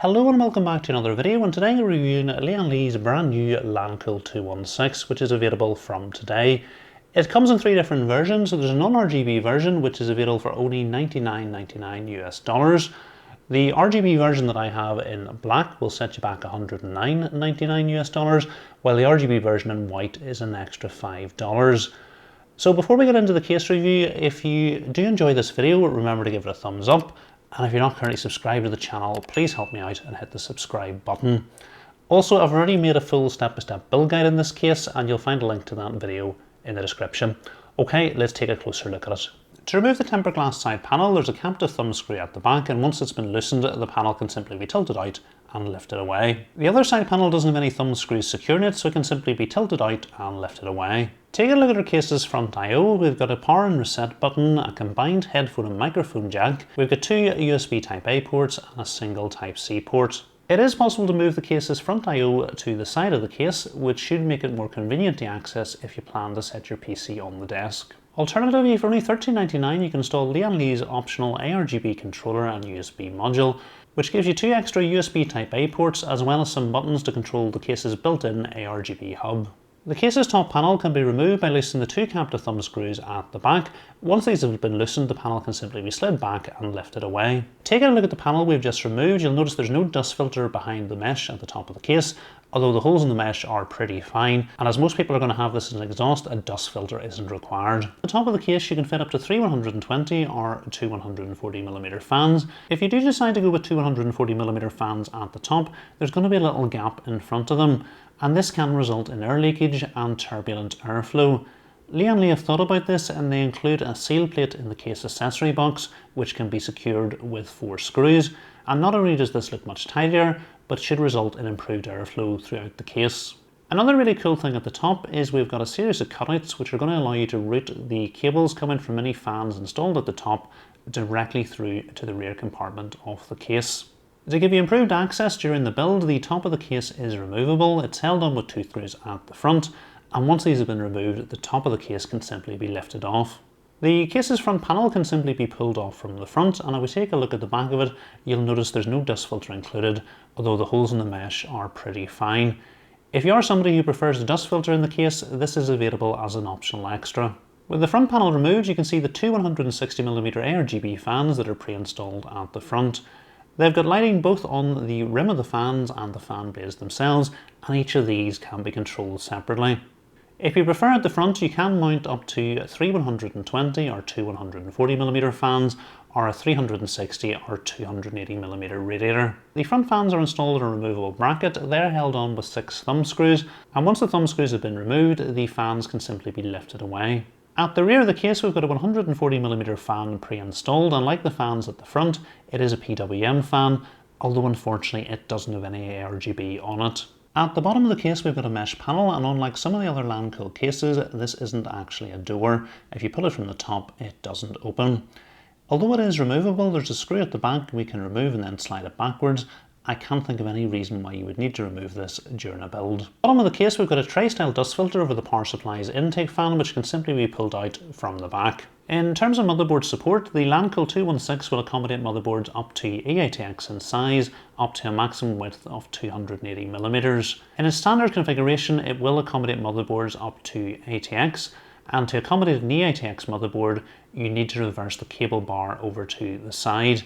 Hello and welcome back to another video, and today we're reviewing Lian Li's brand new Lancool 216, which is available from today. It comes in three different versions. So there's a non-RGB version which is available for only $99.99 US. The RGB version that I have in black will set you back $109.99 US, while the RGB version in white is an extra $5. So before we get into the case review, if you do enjoy this video, remember to give it a thumbs up. And if you're not currently subscribed to the channel, please help me out and hit the subscribe button. Also, I've already made a full step-by-step build guide in this case, and you'll find a link to that video in the description. Okay, let's take a closer look at it. To remove the tempered glass side panel, there's a captive thumb screw at the back, and once it's been loosened, the panel can simply be tilted out and lifted away. The other side panel doesn't have any thumb screws securing it, so it can simply be tilted out and lifted away. Taking a look at our case's front I/O, we've got a power and reset button, a combined headphone and microphone jack, we've got two USB Type A ports and a single Type C port. It is possible to move the case's front I/O to the side of the case, which should make it more convenient to access if you plan to set your PC on the desk. Alternatively, for only $13.99 you can install Lian Li's optional ARGB controller and USB module, which gives you two extra USB Type A ports as well as some buttons to control the case's built-in ARGB hub. The case's top panel can be removed by loosening the two captive thumb screws at the back. Once these have been loosened, the panel can simply be slid back and lifted away. Taking a look at the panel we've just removed, you'll notice there's no dust filter behind the mesh at the top of the case, although the holes in the mesh are pretty fine, and as most people are going to have this as an exhaust, a dust filter isn't required. At the top of the case you can fit up to three 120 or two 140mm fans. If you do decide to go with two 140mm fans at the top, there's going to be a little gap in front of them, and this can result in air leakage and turbulent airflow. Lian Li have thought about this, and they include a seal plate in the case accessory box which can be secured with 4 screws, and not only does this look much tidier, but should result in improved airflow throughout the case. Another really cool thing at the top is we've got a series of cutouts which are going to allow you to route the cables coming from any fans installed at the top directly through to the rear compartment of the case. To give you improved access during the build, the top of the case is removable. It's held on with 2 screws at the front, and once these have been removed, the top of the case can simply be lifted off. The case's front panel can simply be pulled off from the front, and if we take a look at the back of it, you'll notice there's no dust filter included, although the holes in the mesh are pretty fine. If you are somebody who prefers the dust filter in the case, this is available as an optional extra. With the front panel removed, you can see the two 160mm ARGB fans that are pre-installed at the front. They've got lighting both on the rim of the fans and the fan blades themselves, and each of these can be controlled separately. If you prefer at the front, you can mount up to three 120 or two 140mm fans, or a 360 or 280mm radiator. The front fans are installed in a removable bracket. They're held on with 6 thumb screws, and once the thumb screws have been removed, the fans can simply be lifted away. At the rear of the case, we've got a 140mm fan pre-installed, and like the fans at the front, it is a PWM fan, although unfortunately it doesn't have any ARGB on it. At the bottom of the case, we've got a mesh panel, and unlike some of the other Lancool cases, this isn't actually a door. If you pull it from the top, it doesn't open. Although it is removable, there's a screw at the back we can remove and then slide it backwards. I can't think of any reason why you would need to remove this during a build. Bottom of the case, we've got a tray-style dust filter over the power supply's intake fan, which can simply be pulled out from the back. In terms of motherboard support, the Lancool 216 will accommodate motherboards up to ATX in size, up to a maximum width of 280mm. In its standard configuration, it will accommodate motherboards up to ATX, and to accommodate an eATX motherboard, you need to reverse the cable bar over to the side.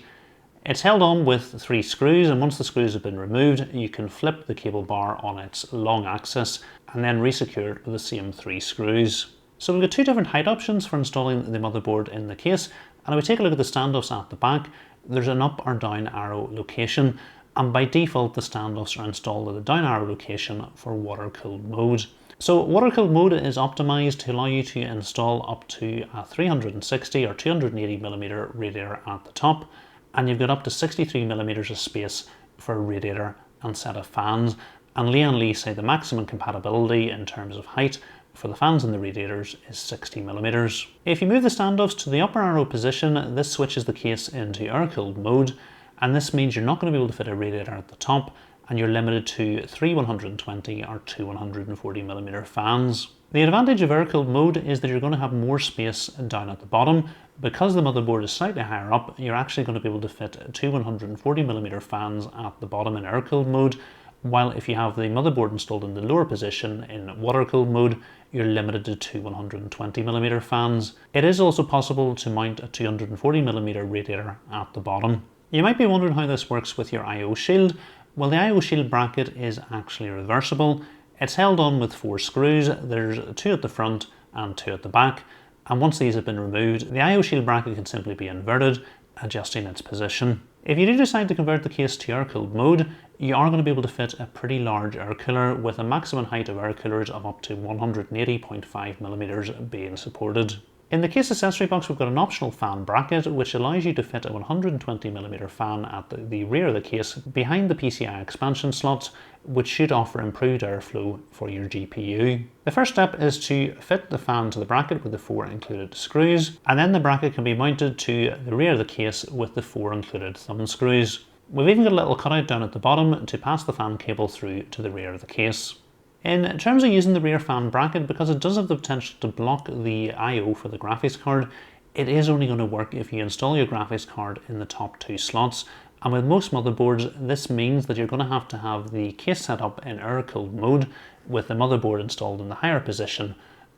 It's held on with 3 screws, and once the screws have been removed, you can flip the cable bar on its long axis and then resecure it with the same 3 screws. So we've got 2 different height options for installing the motherboard in the case, and if we take a look at the standoffs at the back, there's an up or down arrow location, and by default the standoffs are installed at the down arrow location for water-cooled mode. So water-cooled mode is optimized to allow you to install up to a 360 or 280mm radiator at the top, and you've got up to 63mm of space for a radiator and set of fans, and Lian Li say the maximum compatibility in terms of height for the fans and the radiators is 60mm. If you move the standoffs to the upper arrow position, this switches the case into air-cooled mode, and this means you're not going to be able to fit a radiator at the top, and you're limited to three 120 or two 140mm fans. The advantage of air-cooled mode is that you're going to have more space down at the bottom. Because the motherboard is slightly higher up, you're actually going to be able to fit two 140mm fans at the bottom in air-cooled mode, while if you have the motherboard installed in the lower position in water-cooled mode, you're limited to two 120mm fans. It is also possible to mount a 240mm radiator at the bottom. You might be wondering how this works with your I/O shield. Well, the I/O shield bracket is actually reversible. It's held on with 4 screws. There's 2 at the front and 2 at the back. And once these have been removed, the I/O shield bracket can simply be inverted, adjusting its position. If you do decide to convert the case to air-cooled mode, you are going to be able to fit a pretty large air cooler with a maximum height of air coolers of up to 180.5mm being supported. In the case accessory box, we've got an optional fan bracket which allows you to fit a 120mm fan at the rear of the case behind the PCI expansion slots, which should offer improved airflow for your GPU. The first step is to fit the fan to the bracket with the 4 included screws, and then the bracket can be mounted to the rear of the case with the 4 included thumb screws. We've even got a little cutout down at the bottom to pass the fan cable through to the rear of the case. In terms of using the rear fan bracket, because it does have the potential to block the I/O for the graphics card, it is only going to work if you install your graphics card in the top 2 slots. And with most motherboards, this means that you're going to have the case set up in air-cooled mode with the motherboard installed in the higher position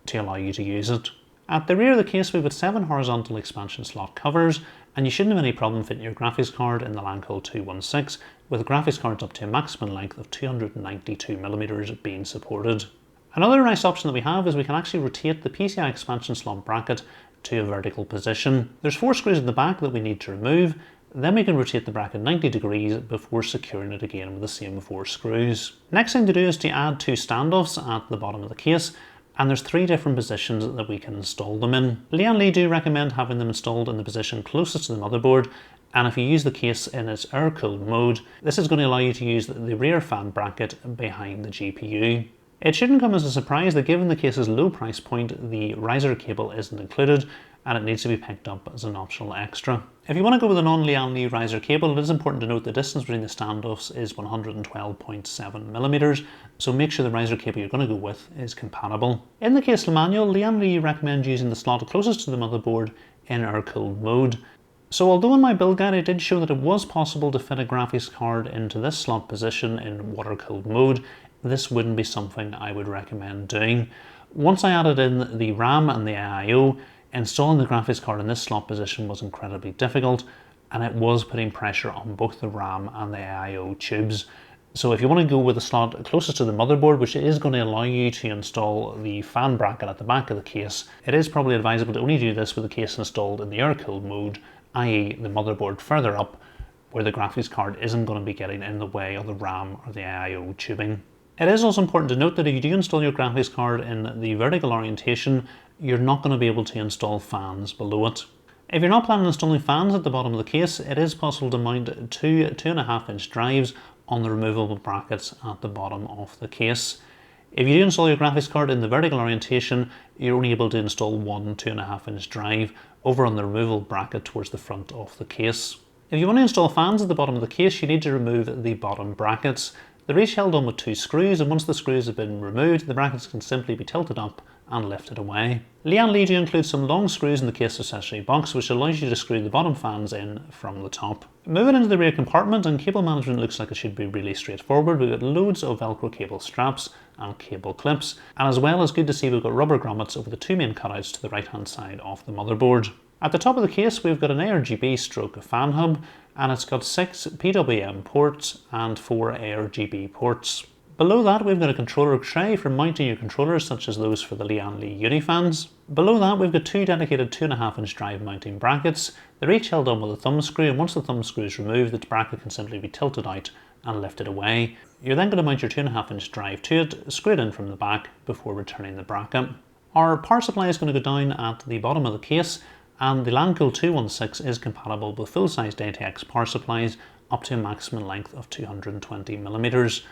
to allow you to use it. At the rear of the case, we've got 7 horizontal expansion slot covers, and you shouldn't have any problem fitting your graphics card in the Lancool 216, with graphics cards up to a maximum length of 292mm being supported. Another nice option that we have is we can actually rotate the PCI expansion slot bracket to a vertical position. There's 4 screws at the back that we need to remove, then we can rotate the bracket 90 degrees before securing it again with the same 4 screws. Next thing to do is to add 2 standoffs at the bottom of the case, and there's 3 different positions that we can install them in. Lian Li do recommend having them installed in the position closest to the motherboard, and if you use the case in its air-cooled mode, this is going to allow you to use the rear fan bracket behind the GPU. It shouldn't come as a surprise that given the case's low price point, the riser cable isn't included, and it needs to be picked up as an optional extra. If you want to go with a non-Lian Li riser cable, it is important to note the distance between the standoffs is 112.7mm, so make sure the riser cable you're going to go with is compatible. In the case manual, Lian Li recommends using the slot closest to the motherboard in air-cooled mode. So although in my build guide I did show that it was possible to fit a graphics card into this slot position in water-cooled mode, this wouldn't be something I would recommend doing. Once I added in the RAM and the I/O, installing the graphics card in this slot position was incredibly difficult, and it was putting pressure on both the RAM and the I/O tubes. So if you want to go with the slot closest to the motherboard, which is going to allow you to install the fan bracket at the back of the case, it is probably advisable to only do this with the case installed in the air-cooled mode, i.e. the motherboard further up, where the graphics card isn't going to be getting in the way of the RAM or the I/O tubing. It is also important to note that if you do install your graphics card in the vertical orientation, you're not going to be able to install fans below it. If you're not planning on installing fans at the bottom of the case, it is possible to mount 2 2.5-inch drives on the removable brackets at the bottom of the case. If you do install your graphics card in the vertical orientation, you're only able to install 1 2.5-inch drive over on the removable bracket towards the front of the case. If you want to install fans at the bottom of the case, you need to remove the bottom brackets. They're each held on with 2 screws, and once the screws have been removed, the brackets can simply be tilted up and lifted away. Lian Li do include some long screws in the case accessory box, which allows you to screw the bottom fans in from the top. Moving into the rear compartment, and cable management looks like it should be really straightforward. We've got loads of Velcro cable straps and cable clips, and as well as good to see we've got rubber grommets over the 2 main cutouts to the right hand side of the motherboard. At the top of the case we've got an ARGB stroke fan hub, and it's got 6 PWM ports and 4 ARGB ports. Below that we've got a controller tray for mounting your controllers, such as those for the Lian Li Unifans. Below that we've got 2 dedicated 2.5-inch drive mounting brackets. They're each held on with a thumb screw, and once the thumb screw is removed, the bracket can simply be tilted out and lifted away. You're then going to mount your 2.5-inch drive to it, screw it in from the back before returning the bracket. Our power supply is going to go down at the bottom of the case, and the Lancool 216 is compatible with full-sized ATX power supplies up to a maximum length of 220mm.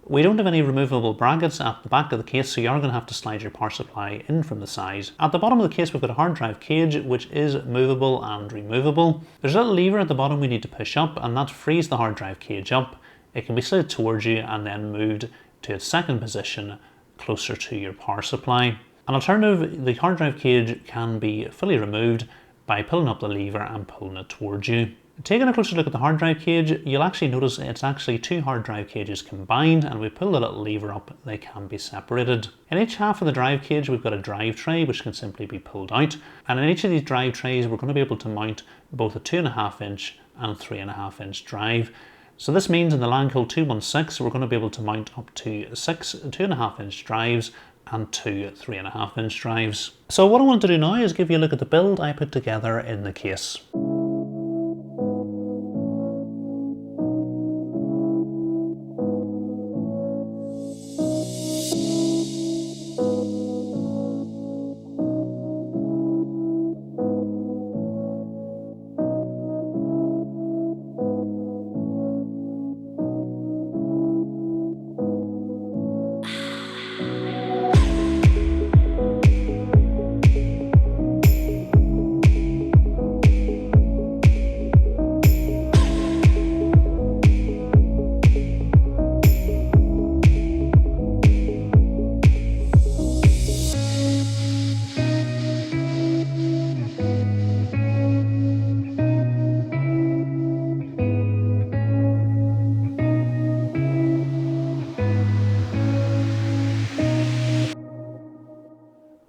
We don't have any removable brackets at the back of the case, so you are going to have to slide your power supply in from the side. At the bottom of the case we've got a hard drive cage, which is movable and removable. There's a little lever at the bottom we need to push up, and that frees the hard drive cage up. It can be slid towards you and then moved to its second position closer to your power supply. An alternative, the hard drive cage can be fully removed by pulling up the lever and pulling it towards you. Taking a closer look at the hard drive cage, you'll actually notice it's actually two hard drive cages combined, and we pull the little lever up, they can be separated. In each half of the drive cage we've got a drive tray which can simply be pulled out, and in each of these drive trays we're going to be able to mount both a 2.5 inch and 3.5 inch drive. So this means in the Lancool 216 we're going to be able to mount up to 6 2.5 inch drives and 2 3.5 inch drives. So what I want to do now is give you a look at the build I put together in the case.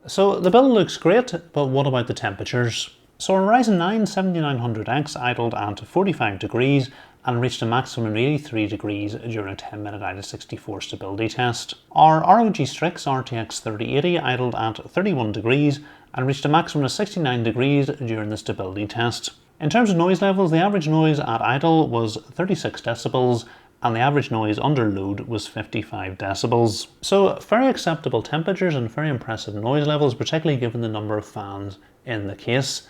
So the build looks great, but what about the temperatures? So our Ryzen 9 7900X idled at 45 degrees and reached a maximum of 83 degrees during a 10-minute IDA64 stability test. Our ROG STRIX RTX 3080 idled at 31 degrees and reached a maximum of 69 degrees during the stability test. In terms of noise levels, the average noise at idle was 36 decibels and the average noise under load was 55 decibels. So very acceptable temperatures and very impressive noise levels, particularly given the number of fans in the case.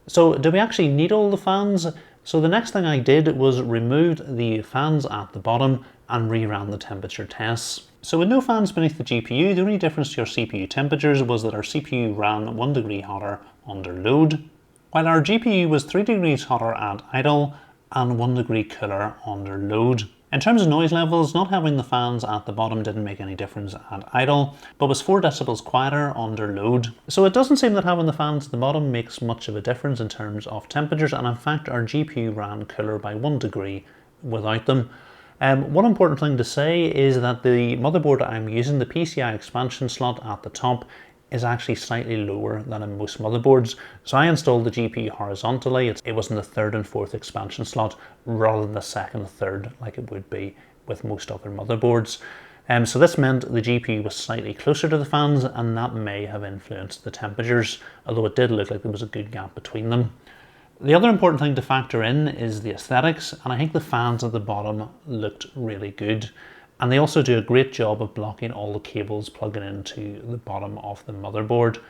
So do we actually need all the fans? So the next thing I did was removed the fans at the bottom and reran the temperature tests. So with no fans beneath the GPU, the only difference to your CPU temperatures was that our CPU ran 1 degree hotter under load, while our GPU was 3 degrees hotter at idle and 1 degree cooler under load. In terms of noise levels, not having the fans at the bottom didn't make any difference at idle, but was 4 decibels quieter under load. So it doesn't seem that having the fans at the bottom makes much of a difference in terms of temperatures, and in fact our GPU ran cooler by 1 degree without them. One important thing to say is that the motherboard I'm using, the PCI expansion slot at the top, is actually slightly lower than in most motherboards. So I installed the GPU horizontally. It was in the 3rd and 4th expansion slot rather than the 2nd and 3rd like it would be with most other motherboards. So this meant the GPU was slightly closer to the fans, and that may have influenced the temperatures, although it did look like there was a good gap between them. The other important thing to factor in is the aesthetics, and I think the fans at the bottom looked really good. And they also do a great job of blocking all the cables plugging into the bottom of the motherboard.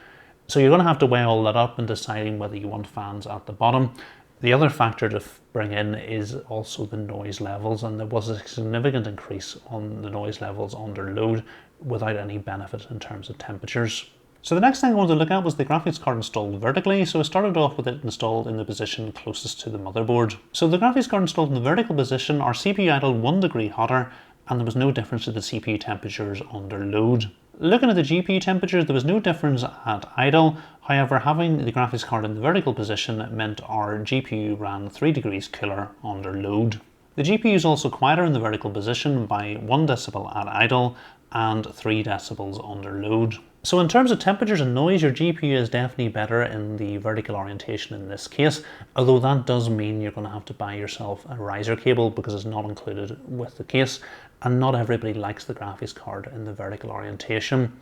So you're going to have to weigh all that up in deciding whether you want fans at the bottom. The other factor to bring in is also the noise levels, and there was a significant increase on the noise levels under load without any benefit in terms of temperatures. So the next thing I wanted to look at was the graphics card installed vertically. So I started off with it installed in the position closest to the motherboard. So the graphics card installed in the vertical position, our CPU idled 1 degree hotter, and there was no difference to the CPU temperatures under load. Looking at the GPU temperatures, there was no difference at idle. However, having the graphics card in the vertical position meant our GPU ran 3 degrees cooler under load. The GPU is also quieter in the vertical position by 1 decibel at idle and 3 decibels under load. So in terms of temperatures and noise, your GPU is definitely better in the vertical orientation in this case, although that does mean you're going to have to buy yourself a riser cable because it's not included with the case, and not everybody likes the graphics card in the vertical orientation.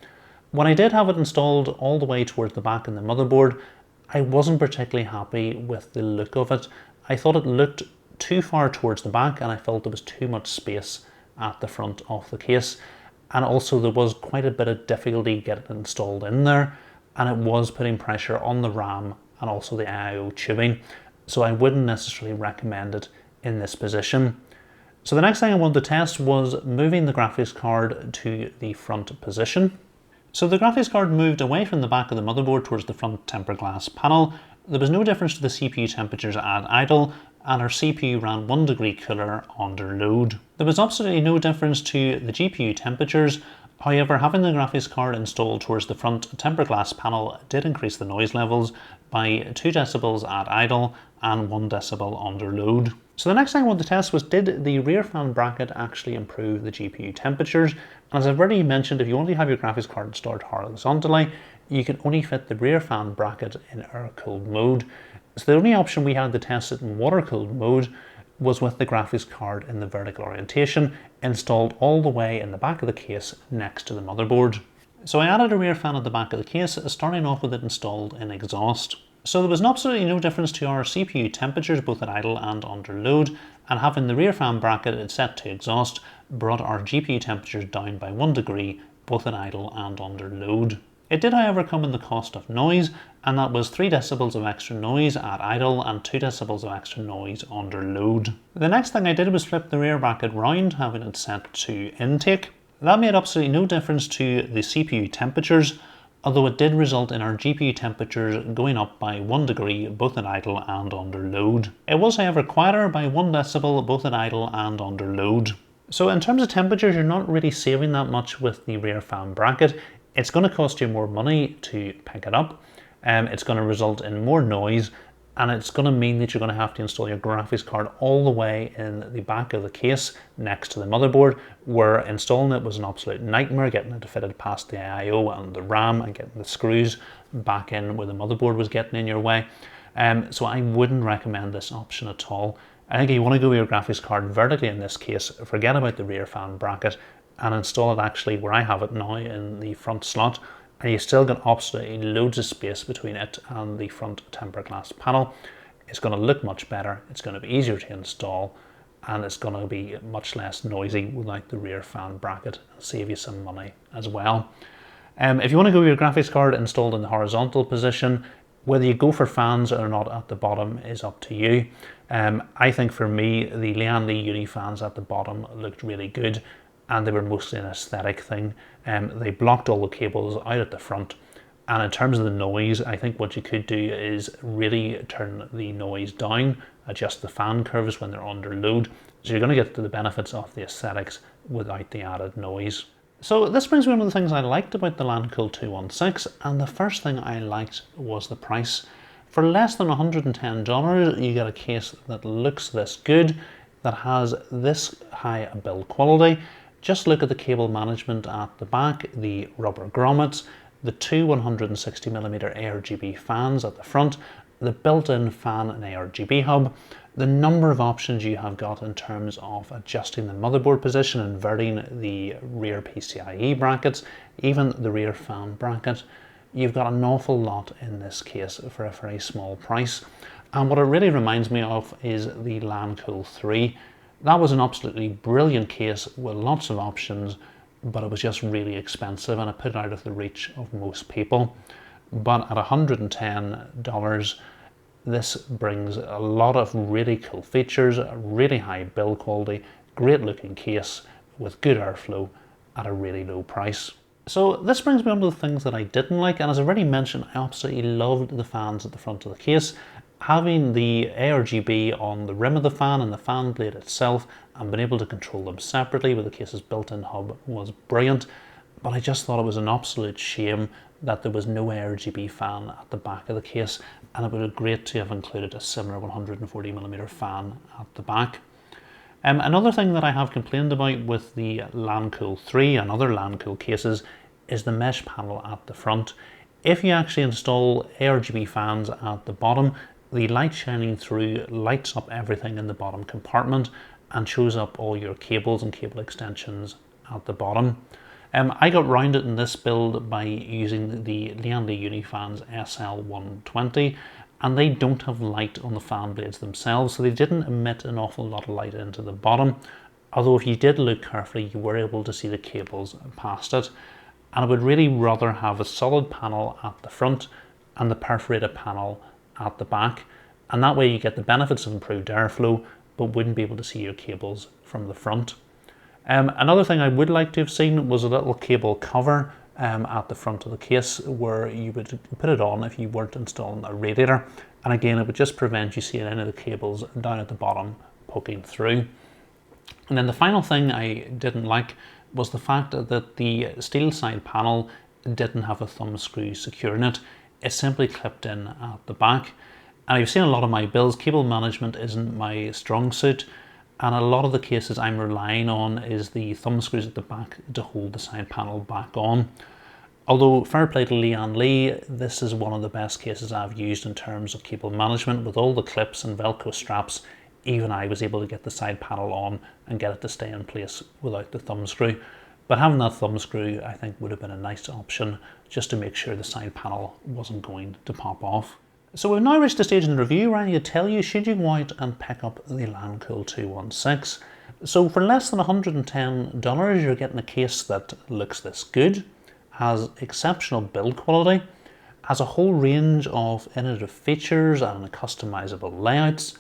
When I did have it installed all the way towards the back in the motherboard, I wasn't particularly happy with the look of it. I thought it looked too far towards the back, and I felt there was too much space at the front of the case. And also there was quite a bit of difficulty getting it installed in there, and it was putting pressure on the RAM and also the IO tubing. So I wouldn't necessarily recommend it in this position. So the next thing I wanted to test was moving the graphics card to the front position. So the graphics card moved away from the back of the motherboard towards the front tempered glass panel. There was no difference to the CPU temperatures at idle, and our CPU ran 1 degree cooler under load. There was absolutely no difference to the GPU temperatures, However, having the graphics card installed towards the front tempered glass panel did increase the noise levels by 2 decibels at idle and 1 decibel under load. So the next thing I wanted to test was, did the rear fan bracket actually improve the GPU temperatures? And as I've already mentioned, if you only have your graphics card stored horizontally, you can only fit the rear fan bracket in air-cooled mode. So the only option we had to test it in water-cooled mode was with the graphics card in the vertical orientation, installed all the way in the back of the case next to the motherboard. So I added a rear fan at the back of the case, starting off with it installed in exhaust. So there was absolutely no difference to our CPU temperatures both at idle and under load, and having the rear fan bracket set to exhaust brought our GPU temperatures down by 1 degree both at idle and under load. It did, however, come in the cost of noise, and that was 3 decibels of extra noise at idle and 2 decibels of extra noise under load. The next thing I did was flip the rear bracket round, having it set to intake. That made absolutely no difference to the CPU temperatures, although it did result in our GPU temperatures going up by 1 degree both at idle and under load. It was, however, quieter by 1 decibel both at idle and under load. So in terms of temperatures, you're not really saving that much with the rear fan bracket. It's going to cost you more money to pick it up, it's going to result in more noise, and it's going to mean that you're going to have to install your graphics card all the way in the back of the case next to the motherboard, where installing it was an absolute nightmare, getting it fitted past the I/O and the RAM and getting the screws back in where the motherboard was getting in your way. So I wouldn't recommend this option at all. I think if you want to go with your graphics card vertically in this case, forget about the rear fan bracket and install it actually where I have it now in the front slot, and you still got absolutely loads of space between it and the front tempered glass panel. It's going to look much better, it's going to be easier to install, and it's going to be much less noisy without the rear fan bracket and save you some money as well. If you want to go with your graphics card installed in the horizontal position, whether you go for fans or not at the bottom is up to you. I think for me, the Lian Li Uni fans at the bottom looked really good, and they were mostly an aesthetic thing. They blocked all the cables out at the front, and in terms of the noise, I think what you could do is really turn the noise down, adjust the fan curves when they're under load, so you're going to get to the benefits of the aesthetics without the added noise. So this brings me to one of the things I liked about the Lancool 216, and the first thing I liked was the price. For less than $110, you get a case that looks this good, that has this high build quality. Just look at the cable management at the back, the rubber grommets, the two 160mm ARGB fans at the front, the built-in fan and ARGB hub, the number of options you have got in terms of adjusting the motherboard position, inverting the rear PCIe brackets, even the rear fan bracket. You've got an awful lot in this case for a very small price. And what it really reminds me of is the Lancool 3. That was an absolutely brilliant case with lots of options, but it was just really expensive and it put it out of the reach of most people. But at $110, this brings a lot of really cool features, a really high build quality, great looking case with good airflow at a really low price. So this brings me on to the things that I didn't like, and as I already mentioned, I absolutely loved the fans at the front of the case. Having the ARGB on the rim of the fan and the fan blade itself and being able to control them separately with the case's built-in hub was brilliant, but I just thought it was an absolute shame that there was no ARGB fan at the back of the case, and it would have been great to have included a similar 140mm fan at the back. Another thing that I have complained about with the Lancool 3 and other Lancool cases is the mesh panel at the front. If you actually install ARGB fans at the bottom, the light shining through lights up everything in the bottom compartment and shows up all your cables and cable extensions at the bottom. I got round it in this build by using the Lian Li Uni fans SL120, and they don't have light on the fan blades themselves, so they didn't emit an awful lot of light into the bottom, although if you did look carefully you were able to see the cables past it. And I would really rather have a solid panel at the front and the perforated panel at the back, and that way you get the benefits of improved airflow but wouldn't be able to see your cables from the front. Another thing I would like to have seen was a little cable cover at the front of the case where you would put it on if you weren't installing a radiator, and again it would just prevent you seeing any of the cables down at the bottom poking through. And then the final thing I didn't like was the fact that the steel side panel didn't have a thumb screw securing it. It simply clipped in at the back. And you've seen a lot of my builds, cable management isn't my strong suit, and a lot of the cases I'm relying on is the thumb screws at the back to hold the side panel back on. Although fair play to Lian Li, this is one of the best cases I've used in terms of cable management. With all the clips and Velcro straps, even I was able to get the side panel on and get it to stay in place without the thumb screw. But having that thumb screw I think would have been a nice option just to make sure the side panel wasn't going to pop off. So we've now reached the stage in the review where I need to tell you, should you go out and pick up the Lancool 216. So for less than $110, you're getting a case that looks this good, has exceptional build quality, has a whole range of innovative features and customizable layouts,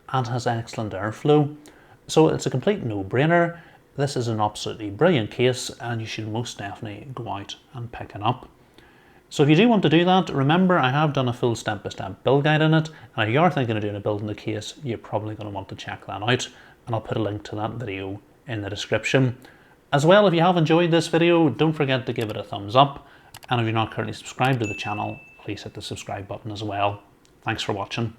and has excellent airflow. So it's a complete no-brainer. This is an absolutely brilliant case and you should most definitely go out and pick it up. So if you do want to do that, remember I have done a full step-by-step build guide in it, and if you are thinking of doing a build in the case, you're probably going to want to check that out, and I'll put a link to that video in the description. As well, if you have enjoyed this video, don't forget to give it a thumbs up, and if you're not currently subscribed to the channel, please hit the subscribe button as well. Thanks for watching.